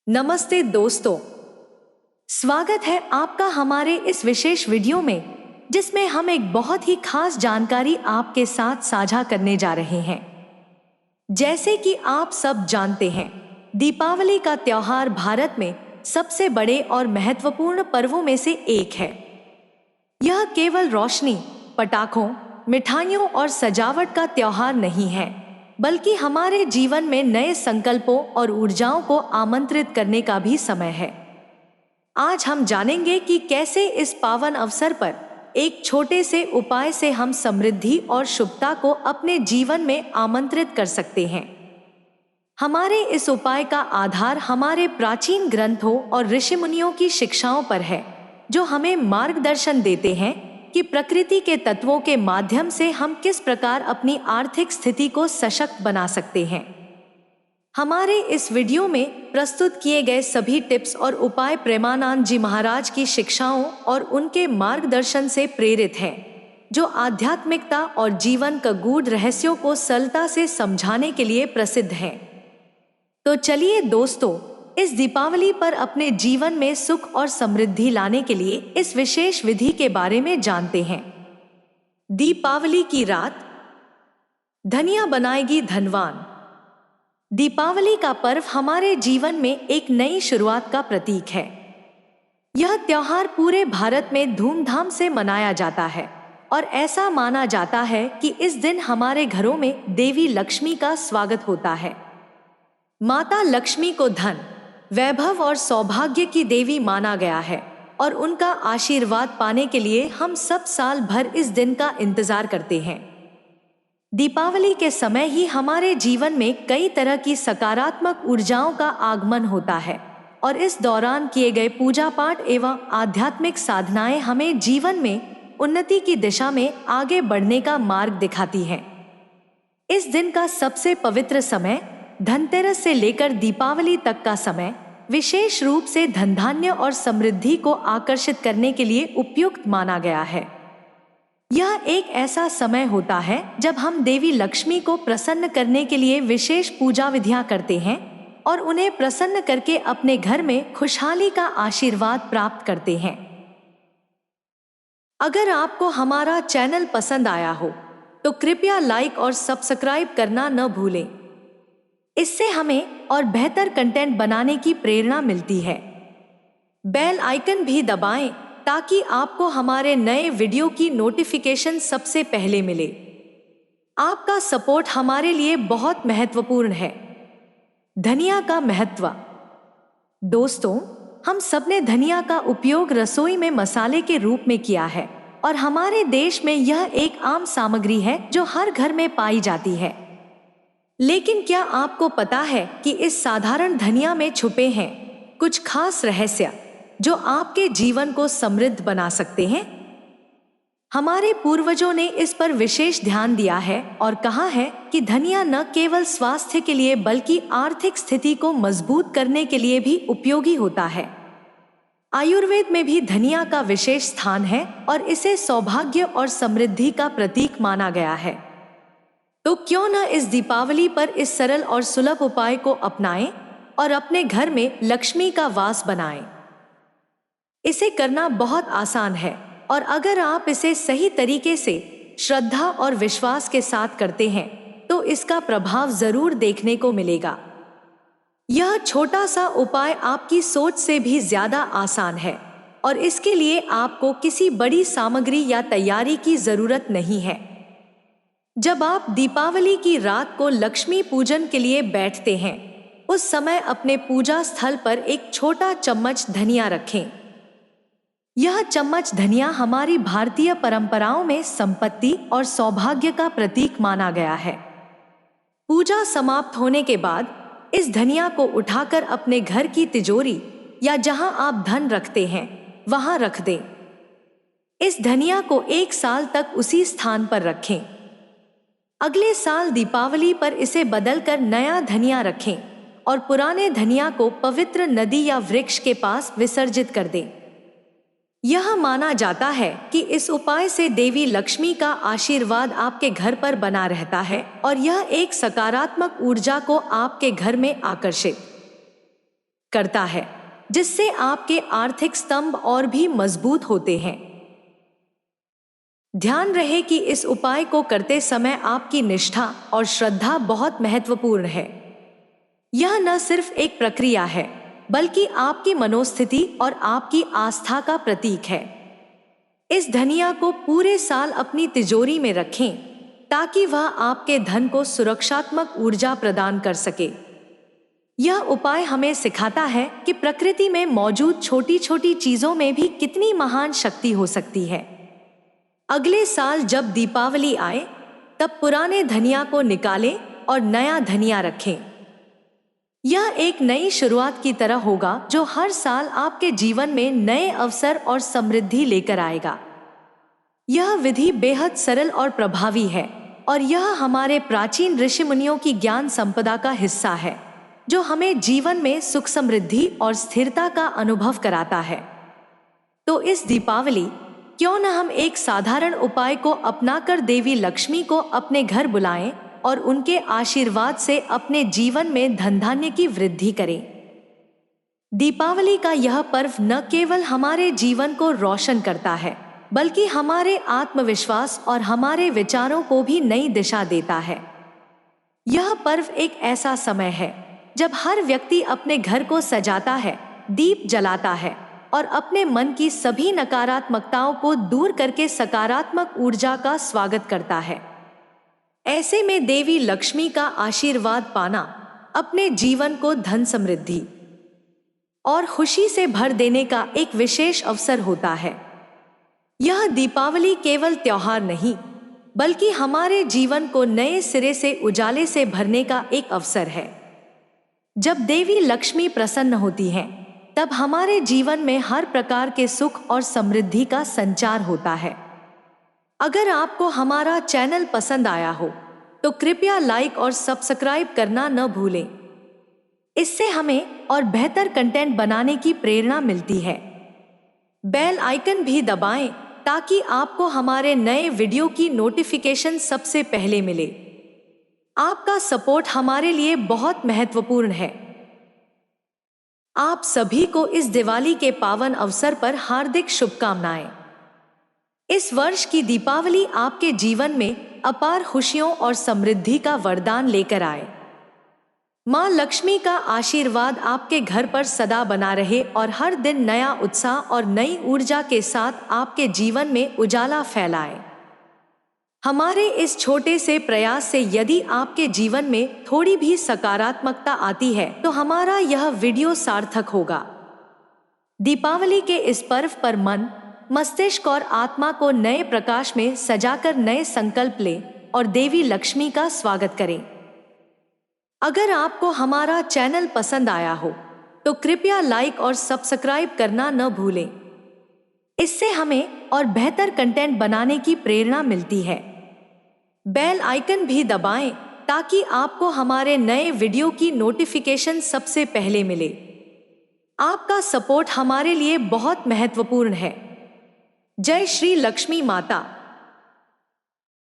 नमस्ते दोस्तों, स्वागत है आपका हमारे इस विशेष वीडियो में, जिसमें हम एक बहुत ही खास जानकारी आपके साथ साझा करने जा रहे हैं। जैसे कि आप सब जानते हैं, दीपावली का त्योहार भारत में सबसे बड़े और महत्वपूर्ण पर्वों में से एक है। यह केवल रोशनी, पटाखों, मिठाइयों और सजावट का त्योहार नहीं है, बल्कि हमारे जीवन में नए संकल्पों और ऊर्जाओं को आमंत्रित करने का भी समय है। आज हम जानेंगे कि कैसे इस पावन अवसर पर एक छोटे से उपाय से हम समृद्धि और शुभता को अपने जीवन में आमंत्रित कर सकते हैं। हमारे इस उपाय का आधार हमारे प्राचीन ग्रंथों और ऋषिमुनियों की शिक्षाओं पर है, जो हमें मार्गदर्शन देते हैं कि प्रकृति के तत्वों के माध्यम से हम किस प्रकार अपनी आर्थिक स्थिति को सशक्त बना सकते हैं। हमारे इस वीडियो में प्रस्तुत किए गए सभी टिप्स और उपाय प्रेमानंद जी महाराज की शिक्षाओं और उनके मार्गदर्शन से प्रेरित हैं, जो आध्यात्मिकता और जीवन का गूढ़ रहस्यों को सरलता से समझाने के लिए प्रसिद्ध हैं। तो चलिए दोस्तों, इस दीपावली पर अपने जीवन में सुख और समृद्धि लाने के लिए इस विशेष विधि के बारे में जानते हैं। दीपावली की रात, धनिया बनाएगी धनवान। दीपावली का पर्व हमारे जीवन में एक नई शुरुआत का प्रतीक है। यह त्योहार पूरे भारत में धूमधाम से मनाया जाता है और ऐसा माना जाता है कि इस दिन हमारे घरों में देवी लक्ष्मी का स्वागत होता है। माता लक्ष्मी को धन, वैभव और सौभाग्य की देवी माना गया है और उनका आशीर्वाद पाने के लिए हम सब साल भर इस दिन का इंतजार करते हैं। दीपावली के समय ही हमारे जीवन में कई तरह की सकारात्मक ऊर्जाओं का आगमन होता है और इस दौरान किए गए पूजा पाठ एवं आध्यात्मिक साधनाएं हमें जीवन में उन्नति की दिशा में आगे बढ़ने का मार्ग दिखाती हैं। इस दिन का सबसे पवित्र समय, धनतेरस से लेकर दीपावली तक का समय, विशेष रूप से धन धान्य और समृद्धि को आकर्षित करने के लिए उपयुक्त माना गया है। यह एक ऐसा समय होता है जब हम देवी लक्ष्मी को प्रसन्न करने के लिए विशेष पूजा विधियां करते हैं और उन्हें प्रसन्न करके अपने घर में खुशहाली का आशीर्वाद प्राप्त करते हैं। अगर आपको हमारा चैनल पसंद आया हो तो कृपया लाइक और सब्सक्राइब करना न भूलें। इससे हमें और बेहतर कंटेंट बनाने की प्रेरणा मिलती है। बेल आइकन भी दबाएं ताकि आपको हमारे नए वीडियो की नोटिफिकेशन सबसे पहले मिले। आपका सपोर्ट हमारे लिए बहुत महत्वपूर्ण है। धनिया का महत्व। दोस्तों, हम सबने धनिया का उपयोग रसोई में मसाले के रूप में किया है और हमारे देश में यह एक आम सामग्री है जो हर घर में पाई जाती है। लेकिन क्या आपको पता है कि इस साधारण धनिया में छुपे हैं कुछ खास रहस्य जो आपके जीवन को समृद्ध बना सकते हैं? हमारे पूर्वजों ने इस पर विशेष ध्यान दिया है और कहा है कि धनिया न केवल स्वास्थ्य के लिए बल्कि आर्थिक स्थिति को मजबूत करने के लिए भी उपयोगी होता है। आयुर्वेद में भी धनिया का विशेष स्थान है और इसे सौभाग्य और समृद्धि का प्रतीक माना गया है। तो क्यों न इस दीपावली पर इस सरल और सुलभ उपाय को अपनाएं और अपने घर में लक्ष्मी का वास बनाएं। इसे करना बहुत आसान है और अगर आप इसे सही तरीके से श्रद्धा और विश्वास के साथ करते हैं तो इसका प्रभाव जरूर देखने को मिलेगा। यह छोटा सा उपाय आपकी सोच से भी ज्यादा आसान है और इसके लिए आपको किसी बड़ी सामग्री या तैयारी की जरूरत नहीं है। जब आप दीपावली की रात को लक्ष्मी पूजन के लिए बैठते हैं, उस समय अपने पूजा स्थल पर एक छोटा चम्मच धनिया रखें। यह चम्मच धनिया हमारी भारतीय परंपराओं में संपत्ति और सौभाग्य का प्रतीक माना गया है। पूजा समाप्त होने के बाद इस धनिया को उठाकर अपने घर की तिजोरी या जहां आप धन रखते हैं वहां रख दें। इस धनिया को 1 साल तक उसी स्थान पर रखें। अगले साल दीपावली पर इसे बदलकर नया धनिया रखें और पुराने धनिया को पवित्र नदी या वृक्ष के पास विसर्जित कर दें। यह माना जाता है कि इस उपाय से देवी लक्ष्मी का आशीर्वाद आपके घर पर बना रहता है और यह एक सकारात्मक ऊर्जा को आपके घर में आकर्षित करता है, जिससे आपके आर्थिक स्तंभ और भी मजबूत होते हैं। ध्यान रहे कि इस उपाय को करते समय आपकी निष्ठा और श्रद्धा बहुत महत्वपूर्ण है। यह न सिर्फ एक प्रक्रिया है, बल्कि आपकी मनोस्थिति और आपकी आस्था का प्रतीक है। इस धनिया को पूरे साल अपनी तिजोरी में रखें, ताकि वह आपके धन को सुरक्षात्मक ऊर्जा प्रदान कर सके। यह उपाय हमें सिखाता है कि प्रकृति में मौजूद छोटी छोटी चीजों में भी कितनी महान शक्ति हो सकती है। अगले साल जब दीपावली आए, तब पुराने धनिया को निकालें और नया धनिया रखें। यह एक नई शुरुआत की तरह होगा, जो हर साल आपके जीवन में नए अवसर और समृद्धि लेकर आएगा। यह विधि बेहद सरल और प्रभावी है, और यह हमारे प्राचीन ऋषि मुनियों की ज्ञान संपदा का हिस्सा है, जो हमें जीवन में सुख, समृद्धि और स्थिरता का अनुभव कराता है। तो इस दीपावली क्यों न हम एक साधारण उपाय को अपनाकर देवी लक्ष्मी को अपने घर बुलाएं और उनके आशीर्वाद से अपने जीवन में धन धान्य की वृद्धि करें। दीपावली का यह पर्व न केवल हमारे जीवन को रोशन करता है, बल्कि हमारे आत्मविश्वास और हमारे विचारों को भी नई दिशा देता है। यह पर्व एक ऐसा समय है जब हर व्यक्ति अपने घर को सजाता है, दीप जलाता है और अपने मन की सभी नकारात्मकताओं को दूर करके सकारात्मक ऊर्जा का स्वागत करता है। ऐसे में देवी लक्ष्मी का आशीर्वाद पाना अपने जीवन को धन, समृद्धि और खुशी से भर देने का एक विशेष अवसर होता है। यह दीपावली केवल त्योहार नहीं, बल्कि हमारे जीवन को नए सिरे से उजाले से भरने का एक अवसर है। जब देवी लक्ष्मी प्रसन्न होती हैं, तब हमारे जीवन में हर प्रकार के सुख और समृद्धि का संचार होता है। अगर आपको हमारा चैनल पसंद आया हो, तो कृपया लाइक और सब्सक्राइब करना न भूलें। इससे हमें और बेहतर कंटेंट बनाने की प्रेरणा मिलती है। बेल आइकन भी दबाएं, ताकि आपको हमारे नए वीडियो की नोटिफिकेशन सबसे पहले मिले। आपका सपोर्ट हमारे लिए बहुत महत्वपूर्ण है। आप सभी को इस दिवाली के पावन अवसर पर हार्दिक शुभकामनाएं। इस वर्ष की दीपावली आपके जीवन में अपार खुशियों और समृद्धि का वरदान लेकर आए। मां लक्ष्मी का आशीर्वाद आपके घर पर सदा बना रहे और हर दिन नया उत्साह और नई ऊर्जा के साथ आपके जीवन में उजाला फैलाए। हमारे इस छोटे से प्रयास से यदि आपके जीवन में थोड़ी भी सकारात्मकता आती है, तो हमारा यह वीडियो सार्थक होगा। दीपावली के इस पर्व पर मन, मस्तिष्क और आत्मा को नए प्रकाश में सजाकर नए संकल्प लें और देवी लक्ष्मी का स्वागत करें। अगर आपको हमारा चैनल पसंद आया हो, तो कृपया लाइक और सब्सक्राइब करना न भूलें। इससे हमें और बेहतर कंटेंट बनाने की प्रेरणा मिलती है। बेल आइकन भी दबाएं, ताकि आपको हमारे नए वीडियो की नोटिफिकेशन सबसे पहले मिले। आपका सपोर्ट हमारे लिए बहुत महत्वपूर्ण है। जय श्री लक्ष्मी माता।